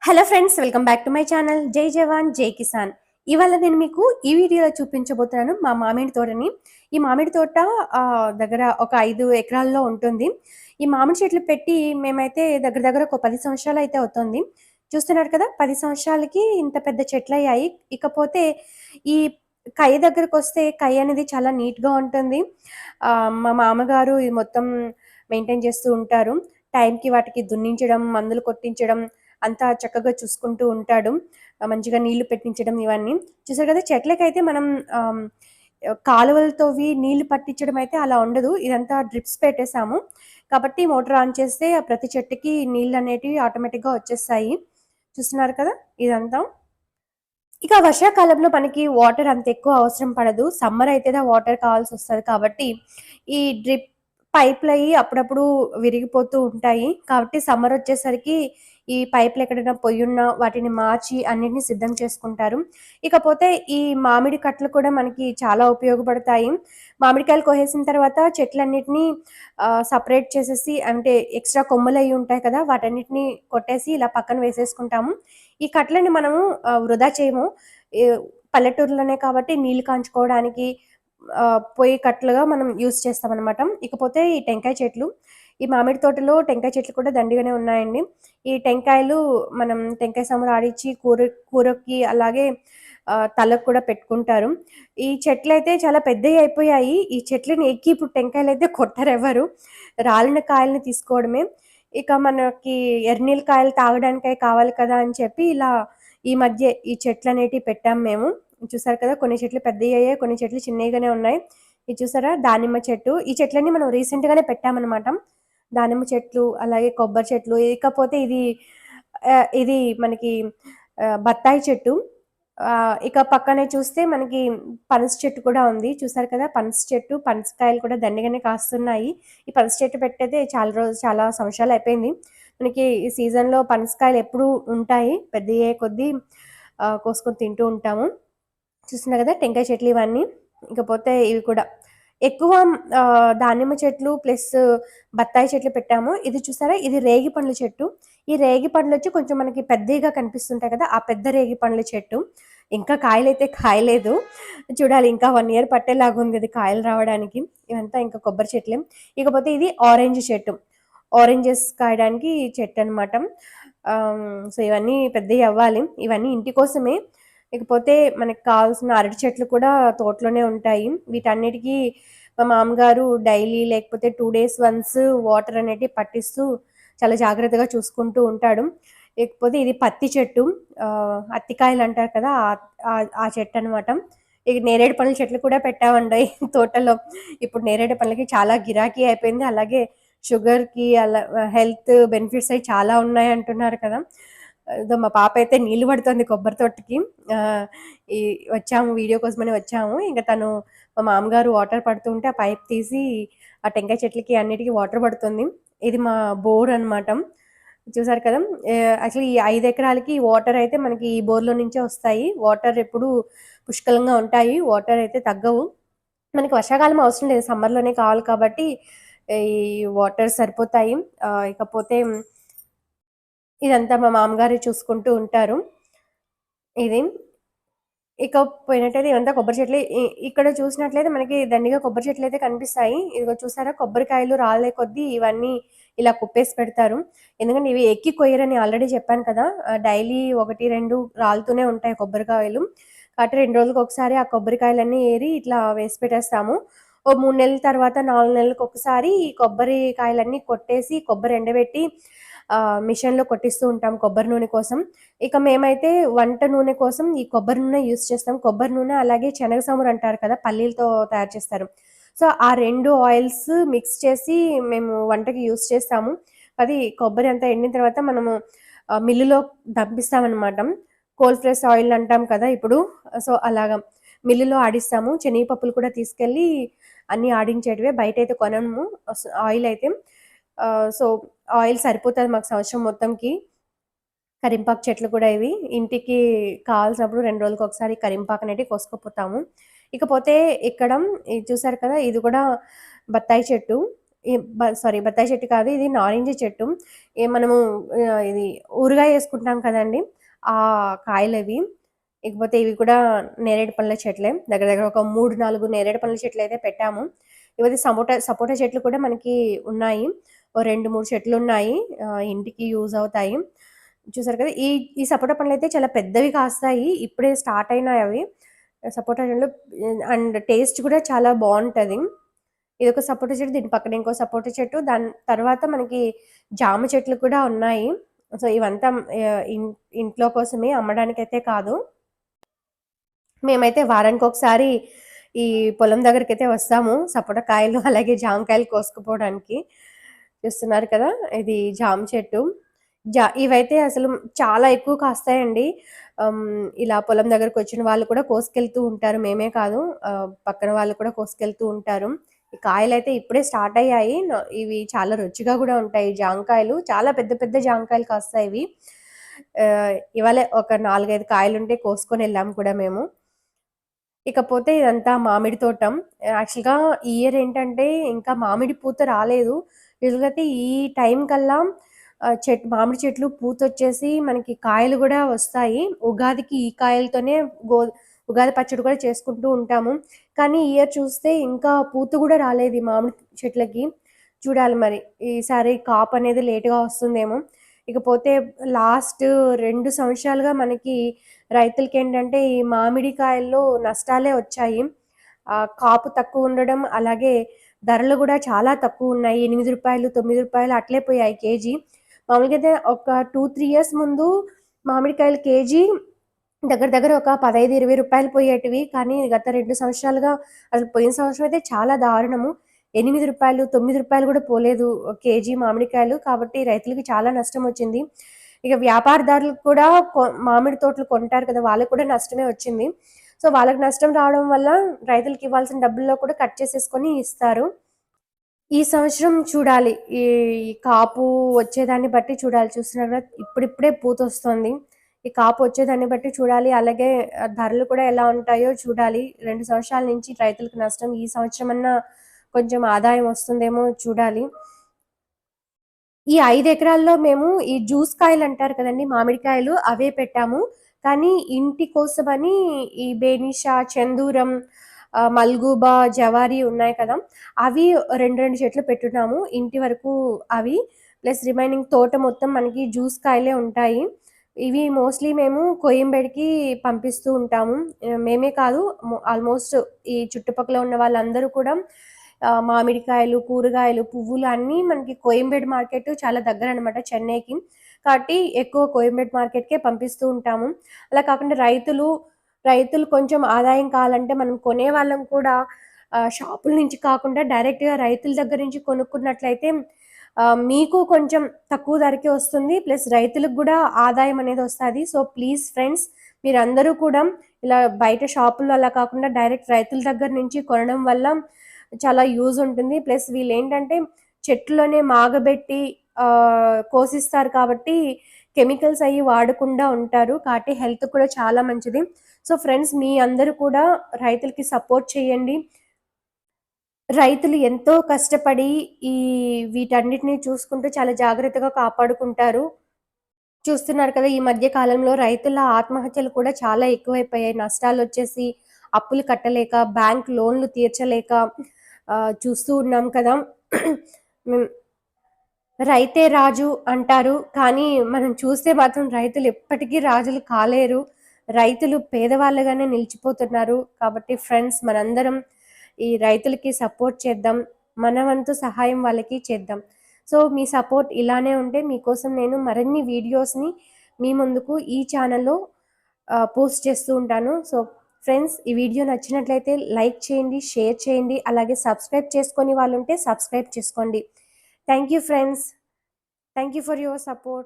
Hello friends, welcome back to my channel జై జవాన్ జై కిసాన్. ఇవాళ నేను మీకు ఈ వీడియోలో చూపించబోతున్నాను మా మామిడి తోటని. ఈ మామిడి తోట దగ్గర ఒక 5 ఎకరాల్లో ఉంటుంది. ఈ మామిడి చెట్లు పెట్టి మేమైతే దగ్గర దగ్గర ఒక 10 సంవత్సరాలు అయితే అవుతుంది. చూస్తున్నారు కదా, 10 సంవత్సరాలకి ఇంత పెద్ద చెట్లయ్యాయి. ఇకపోతే ఈ కాయ దగ్గరకొస్తే కాయ అనేది చాలా నీట్‌గా ఉంటుంది. మా మామగారు ఇది మొత్తం మెయింటైన్ చేస్తూ ఉంటారు. టైంకి వాటికి దున్నించడం, మందులు కొట్టించడం అంతా చక్కగా చూసుకుంటూ ఉంటాడు. మంచిగా నీళ్లు పెట్టించడం ఇవన్నీ. చూసారు కదా, చెట్లకైతే మనం కాలువలు తవ్వి నీళ్లు పట్టించడం అయితే అలా ఉండదు. ఇదంతా డ్రిప్స్ పెట్టేసాము. కాబట్టి మోటార్ ఆన్ చేస్తే ప్రతి చెట్టుకి నీళ్లనేటివి ఆటోమేటిక్‌గా వచ్చేస్తాయి. చూస్తున్నారు కదా ఇదంతా. ఇక వర్షాకాలంలో మనకి వాటర్ అంత ఎక్కువ అవసరం పడదు. సమ్మర్ అయితేనే వాటర్ కావాల్సొస్తది కాబట్టి, ఈ డ్రిప్ పైపులయి అప్పుడప్పుడు విరిగిపోతూ ఉంటాయి. కాబట్టి సమ్మరొచ్చేసరికి ఈ పైపులు ఎక్కడైనా పొయ్యున్నా వాటిని మార్చి అన్నిటిని సిద్ధం చేసుకుంటారు. ఇకపోతే ఈ మామిడి కట్టలు కూడా మనకి చాలా ఉపయోగపడతాయి. మామిడికాయలు కోసేసిన తర్వాత చెట్లన్నిటిని సెపరేట్ చేసేసి, అంటే ఎక్స్‌ట్రా కొమ్మలయి ఉంటాయి కదా, వాటన్నిటిని కొట్టేసి ఇలా పక్కన వేసేసుకుంటాము. ఈ కట్టలని మనము వృధా చేయము. ఈ పల్లెటూరులోనే కాబట్టి నీళ్లు కాంచుకోవడానికి పొయ్యి కట్టలుగా మనం యూజ్ చేస్తామనమాట. ఇకపోతే ఈ టెంకాయ చెట్లు. ఈ మామిడి తోటలో టెంకాయ చెట్లు కూడా దండిగానే ఉన్నాయండి. ఈ టెంకాయలు మనం టెంకాయ సాంబార్ ఆడిచ్చి కూరకి అలాగే తలకు కూడా పెట్టుకుంటారు. ఈ చెట్లయితే చాలా పెద్దయి అయిపోయాయి. ఈ చెట్లని ఎక్కి ఇప్పుడు టెంకాయలయితే కొట్టరెవరు. రాలిన కాయల్ని తీసుకోవడమే. ఇక మనకి ఎర్నీల కాయలు తాగడానికయి కావాలి కదా అని చెప్పి ఇలా ఈ మధ్య ఈ చెట్లనేటివి పెట్టాం మేము. చూసారు కదా, కొన్ని చెట్లు పెద్దయ్యాయి, కొన్ని చెట్లు చిన్నగానే ఉన్నాయి. ఇది చూసారా, దానిమ్మ చెట్టు. ఈ చెట్లన్నీ మనం రీసెంట్‌గానే పెట్టామనమాట. దానిమ్మ చెట్లు, అలాగే కొబ్బరి చెట్లు. ఇకపోతే ఇది మనకి బత్తాయి చెట్టు. ఇక పక్కనే చూస్తే మనకి పనస చెట్టు కూడా ఉంది. చూసారు కదా, పనస చెట్టు, పనసకాయలు కూడా దండిగానే కాస్తున్నాయి. ఈ పనస చెట్టు పెట్టయితే చాలా సంవత్సరాలయిపోయింది. మనకి ఈ సీజన్‌లో పనసకాయలు ఎప్పుడూ ఉంటాయి. పెద్దయ్యే కొద్దీ కోసుకొని తింటూ ఉంటాము. చూస్తున్నారు కదా, టెంకాయ చెట్లు ఇవన్నీ. ఇకపోతే ఇవి కూడా ఎక్కువ దానిమ్మ చెట్లు ప్లస్ బత్తాయి చెట్లు పెట్టాము. ఇది చూసారా, ఇది రేగి పండ్ల చెట్టు. ఈ రేగి పండ్లొచ్చి కొంచెం మనకి పెద్దయిగా కనిపిస్తుంటాయి కదా, ఆ పెద్ద రేగి పండ్ల చెట్టు. ఇంకా కాయలైతే కాయలేదు. చూడాలి, ఇంకా 1 ఇయర్ పట్టేలాగుంది ఇది కాయలు రావడానికి. ఇవంతా ఇంకా కొబ్బరి చెట్లే. ఇకపోతే ఇది ఆరెంజ్ చెట్టు. ఆరెంజెస్ కాయడానికి చెట్టనమాట. సో, ఇవన్నీ పెద్దయి అవ్వాలి. ఇవన్నీ ఇంటి కోసమే. ఇకపోతే మనకు కావాల్సిన అరటి చెట్లు కూడా తోటలోనే ఉంటాయి. వీటన్నిటికి మా మామగారు డైలీ లేకపోతే 2 డేస్ వన్స్ వాటర్ అనేటివి పట్టిస్తూ చాలా జాగ్రత్తగా చూసుకుంటూ ఉంటాడు. ఇకపోతే ఇది పత్తి చెట్టు. అత్తికాయలు అంటారు కదా, ఆ చెట్టు అనమాట. ఇక నేరేడు పండ్ల చెట్లు కూడా పెట్టామండి తోటలో. ఇప్పుడు నేరేడు పండ్లకి చాలా గిరాకీ అయిపోయింది. అలాగే షుగర్‌కి అలా హెల్త్ బెనిఫిట్స్ అయి చాలా ఉన్నాయి అంటున్నారు కదా. ఏదో మా పాప అయితే నీళ్లు పడుతుంది కొబ్బరి తోటకి. ఆహ్, ఈ వచ్చాము, వీడియో కోసమని వచ్చాము. ఇంక తను మా మామగారు వాటర్ పడుతుంటే ఆ పైప్ తీసి ఆ టెంకాయ చెట్లకి అన్నిటికి వాటర్ పడుతుంది. ఇది మా బోర్ అనమాట. చూసారు కదా, యాక్చువల్లీ ఈ 5 ఎకరాలకి వాటర్ అయితే మనకి ఈ బోర్‌లో నుంచే వస్తాయి. వాటర్ ఎప్పుడూ పుష్కలంగా ఉంటాయి. వాటర్ అయితే తగ్గవు. మనకి వర్షాకాలం అవసరం లేదు. సమ్మర్‌లోనే కావాలి కాబట్టి ఈ వాటర్ సరిపోతాయి. ఇకపోతే ఇదంతా మా మామగారే చూసుకుంటూ ఉంటారు. ఇది. ఇక పోయినట్టయితే ఇవంతా కొబ్బరి చెట్లే. ఇక్కడ చూసినట్లయితే మనకి దండిగా కొబ్బరి చెట్లయితే కనిపిస్తాయి. ఇదిగో చూసారా, కొబ్బరికాయలు రాలే కొద్దీ ఇవన్నీ ఇలా కుప్పేసి పెడతారు. ఎందుకంటే ఇవి ఎక్కి కొయ్యరని ఆల్రెడీ చెప్పాను కదా. డైలీ 1, 2 రాలుతూనే ఉంటాయి కొబ్బరికాయలు. కాబట్టి 2 రోజులకొకసారి ఆ కొబ్బరికాయలన్నీ ఏరి ఇట్లా వేసి పెట్టేస్తాము. ఓ 3 నెలల తర్వాత, 4 నెలలకొకసారి ఈ కొబ్బరికాయలన్నీ కొట్టేసి, కొబ్బరి ఎండబెట్టి మిషన్‌లో కొట్టిస్తూ ఉంటాం కొబ్బరి నూనె కోసం. ఇక మేమైతే వంట నూనె కోసం ఈ కొబ్బరి నూనె యూజ్ చేస్తాం. కొబ్బరి నూనె అలాగే శనగ చమురు అంటారు కదా, పల్లీలతో తయారు చేస్తారు. సో, ఆ 2 ఆయిల్స్ మిక్స్ చేసి మేము వంటకి యూజ్ చేస్తాము. అది కొబ్బరి అంతా ఎండిన తర్వాత మనము మిల్లులో దంపిస్తామనమాట. కోల్డ్ ప్రెస్ ఆయిల్ అంటాం కదా ఇప్పుడు. సో, అలాగా మిల్లులో ఆడిస్తాము. శనగపప్పులు కూడా తీసుకెళ్ళి అన్నీ ఆడించేటివే. బయటైతే కొనము ఆయిల్ అయితే. సో, ఆయిల్ సరిపోతది మాకు సంవత్సరం మొత్తంకి. కరింపాకు చెట్లు కూడా ఇవి. ఇంటికి కావాల్సినప్పుడు 2 రోజులకొకసారి కరింపాకనేటివి కోసుకుపోతాము. ఇకపోతే ఇక్కడ ఇది చూసారు కదా, ఇది కూడా బత్తాయి చెట్టు. సారీ, బత్తాయి చెట్టు కాదు, ఇది నారింజ చెట్టు. మనము ఇది ఊరగాయ యేసుకుంటాం కదండీ! ఆ కాయలవి. ఇకపోతే ఇవి కూడా నేరేడు పండ్ల చెట్లే. దగ్గర దగ్గర ఒక 3, 4 నేరేడు పండ్ల చెట్లయితే పెట్టాము. ఇకపోతే సపోటా చెట్లు కూడా మనకి ఉన్నాయి. ఓ 2, 3 చెట్లున్నాయి. ఇంటికి యూజ్ అవుతాయి. చూసారు కదా! ఈ ఈ సపోటా పండ్లయితే చాలా పెద్దవి కాస్తాయి. ఇప్పుడే స్టార్ట్ అయినాయవి. సపోటా పండ్లు అండ్ టేస్ట్ కూడా చాలా బావుంటది. ఇదొక సపోటా చెట్టు. దీని పక్కన ఇంకో సపోటా చెట్టు. దాని తర్వాత మనకి జామ చెట్లు కూడా ఉన్నాయి. సో, ఇవంతా ఆహ్, ఇన్ ఇంట్లో కోసమే, అమ్మడానికైతే కాదు. మేమైతే వారానికొకసారి ఈ పొలం దగ్గరికైతే వస్తాము. సపోటా కాయలు, అలాగే జామకాయలు కోసుకుపోవడానికి. చూస్తున్నారు కదా! ఇది జామ చెట్టు. ఇవైతే అసలు చాలా ఎక్కువ కాస్తాయండి. ఇలా పొలం దగ్గరకొచ్చిన వాళ్ళు కూడా కోసుకెళ్తూ ఉంటారు. మేమే కాదు, పక్కన వాళ్ళు కూడా కోసుకెళ్తూ ఉంటారు. ఈ కాయలైతే ఇప్పుడే స్టార్ట్ అయ్యాయి. ఇవి చాలా రుచిగా గూడా ఉంటాయి. జాంకాయలు చాలా పెద్ద పెద్ద జాంకాయలు కాస్తాయివి. ఇవాళే ఒక 4, 5 కాయలుంటే కోసుకొనెళ్ళాం కూడా మేము. ఇకపోతే ఇదంతా మామిడి తోట. యాక్చువల్‌గా ఈ ఇయర్ ఏంటంటే ఇంకా మామిడి పూత రాలేదు. యూజువల్‌గా అయితే ఈ టైం కల్లా మామిడి చెట్లు పూతొచ్చేసి మనకి కాయలు గూడా వస్తాయి. ఉగాదికి ఈ కాయలతోనే గో ఉగాది పచ్చడి కూడా చేసుకుంటూ ఉంటాము. కానీ ఈ ఇయర్ చూస్తే ఇంకా పూత గూడా రాలేదు ఈ మామిడి చెట్లకి. చూడాలి మరి. ఈసారి కాపనేది లేట్‌గా వస్తుందేమో. ఇకపోతే లాస్ట్ 2 సంవత్సరాలుగా మనకి రైతులకేంటంటే ఈ మామిడికాయల్లో నష్టాలే వచ్చాయి. కాపు తక్కువుండడం, అలాగే ధరలు గూడా చాలా తక్కువున్నాయి. రూ. 8, రూ. 9 అట్లే పోయాయి కేజీ. మామూలుగా అయితే ఒక 2, 3 ఇయర్స్ ముందు మామిడికాయలు కేజీ దగ్గర దగ్గర ఒక రూ. 15, రూ. 20 పోయేటివి. కానీ గత 2 సంవత్సరాలుగా, అసలు పోయిన సంవత్సరం అయితే చాలా దారుణము. రూ. 8, రూ. 9 కూడా పోలేదు కేజీ మామిడికాయలు. కాబట్టి రైతులకి చాలా నష్టమొచ్చింది. ఇక వ్యాపారదారులకు కూడా మామిడి తోటలు కొంటారు కదా! వాళ్ళకి కూడా నష్టమే వచ్చింది. సో, వాళ్ళకి నష్టం రావడం వల్ల రైతులకి ఇవ్వాల్సిన డబ్బుల్లో కూడా కట్ చేసేసుకొని ఇస్తారు. ఈ సంవత్సరం చూడాలి. ఈ ఈ కాపు వచ్చేదాన్ని బట్టి చూడాలి. చూస్తున్నారు కదా! ఇప్పుడిప్పుడే పూతొస్తుంది. ఈ కాపు వచ్చేదాన్ని బట్టి చూడాలి. అలాగే ధరలు కూడా ఎలా ఉంటాయో చూడాలి. 2 సంవత్సరాల నుంచి రైతులకు నష్టం. ఈ సంవత్సరమన్నా కొంచెం ఆదాయం వస్తుందేమో చూడాలి. ఈ 5 ఎకరాల్లో మేము ఈ జ్యూస్ కాయలంటారు కదండీ! మామిడికాయలు అవే పెట్టాము. కానీ ఇంటి కోసమని ఈ బేనిషా, చందూరం, మల్గూబా, జవారీ ఉన్నాయి కదా! అవి 2, 2 చెట్లు పెట్టున్నాము. ఇంటి వరకు అవి. ప్లస్ రిమైనింగ్ తోట మొత్తం మనకి జ్యూస్ కాయలే ఉంటాయి. ఇవి మోస్ట్‌లీ మేము కోయంబేడుకి పంపిస్తూ ఉంటాము. మేమే కాదు, ఆల్‌మోస్ట్ ఈ చుట్టుపక్కల ఉన్న వాళ్ళందరూ కూడా మామిడికాయలు, కూరగాయలు, పువ్వులు అన్నీ మనకి కోయంబేడు మార్కెట్ చాలా దగ్గరనమాట చెన్నైకి. కాబట్టి ఎక్కువ కోయంబేడు మార్కెట్‌కే పంపిస్తూ ఉంటాము. అలా కాకుండా రైతులు కొంచెం ఆదాయం కావాలంటే మనం కొనేవాళ్ళం కూడా షాపుల నుంచి కాకుండా డైరెక్ట్‌గా రైతుల దగ్గర నుంచి కొనుక్కున్నట్లయితే మీకు కొంచెం తక్కువ ధరకే వస్తుంది. ప్లస్ రైతులకు గూడా ఆదాయం అనేది వస్తది. సో, ప్లీజ్ ఫ్రెండ్స్, మీరందరూ కూడా ఇలా బయట షాపుల్లో అలా కాకుండా డైరెక్ట్ రైతుల దగ్గర నుంచి కొనడం వల్ల చాలా యూజ్ ఉంటుంది. ప్లస్ వీళ్ళేంటంటే చెట్లులోనే మాగబెట్టి కోసిస్తారు కాబట్టి కెమికల్స్ అయ్యి వాడకుండా ఉంటారు. కాబట్టి హెల్త్‌కి కూడా చాలా మంచిది. సో, ఫ్రెండ్స్, మీ అందరూ కూడా రైతులకి సపోర్ట్ చేయండి. రైతులు ఎంతో కష్టపడి ఈ వీటన్నిటిని చూసుకుంటూ చాలా జాగ్రత్తగా కాపాడుకుంటారు. చూస్తున్నారు కదా! ఈ మధ్య కాలంలో రైతుల ఆత్మహత్యలు కూడా చాలా ఎక్కువైపోయాయి. నష్టాలొచ్చేసి అప్పులు కట్టలేక, బ్యాంక్ లోన్‌లు తీర్చలేక చూస్తూ ఉన్నాం కదా! హ్మ్. రైతే రాజు అంటారు. కానీ మనం చూస్తే మాత్రం రైతులు ఎప్పటికీ రాజులు కాలేరు. రైతులు పేదవాళ్ళుగానే నిలిచిపోతున్నారు. కాబట్టి ఫ్రెండ్స్, మనందరం ఈ రైతులకి సపోర్ట్ చేద్దాం. మన వంతు సహాయం వాళ్ళకి చేద్దాం. సో, మీ సపోర్ట్ ఇలానే ఉంటే మీకోసం నేను మరిన్ని వీడియోస్‌ని మీ ముందుకు ఈ ఛానెల్‌లో పోస్ట్ చేస్తూ ఉంటాను. సో, ఫ్రెండ్స్, ఈ వీడియో నచ్చినట్లయితే లైక్ చేయండి, షేర్ చేయండి. అలాగే సబ్స్క్రైబ్ చేసుకోని వాళ్ళుంటే సబ్స్క్రైబ్ చేసుకోండి. Thank you friends. Thank you for your support.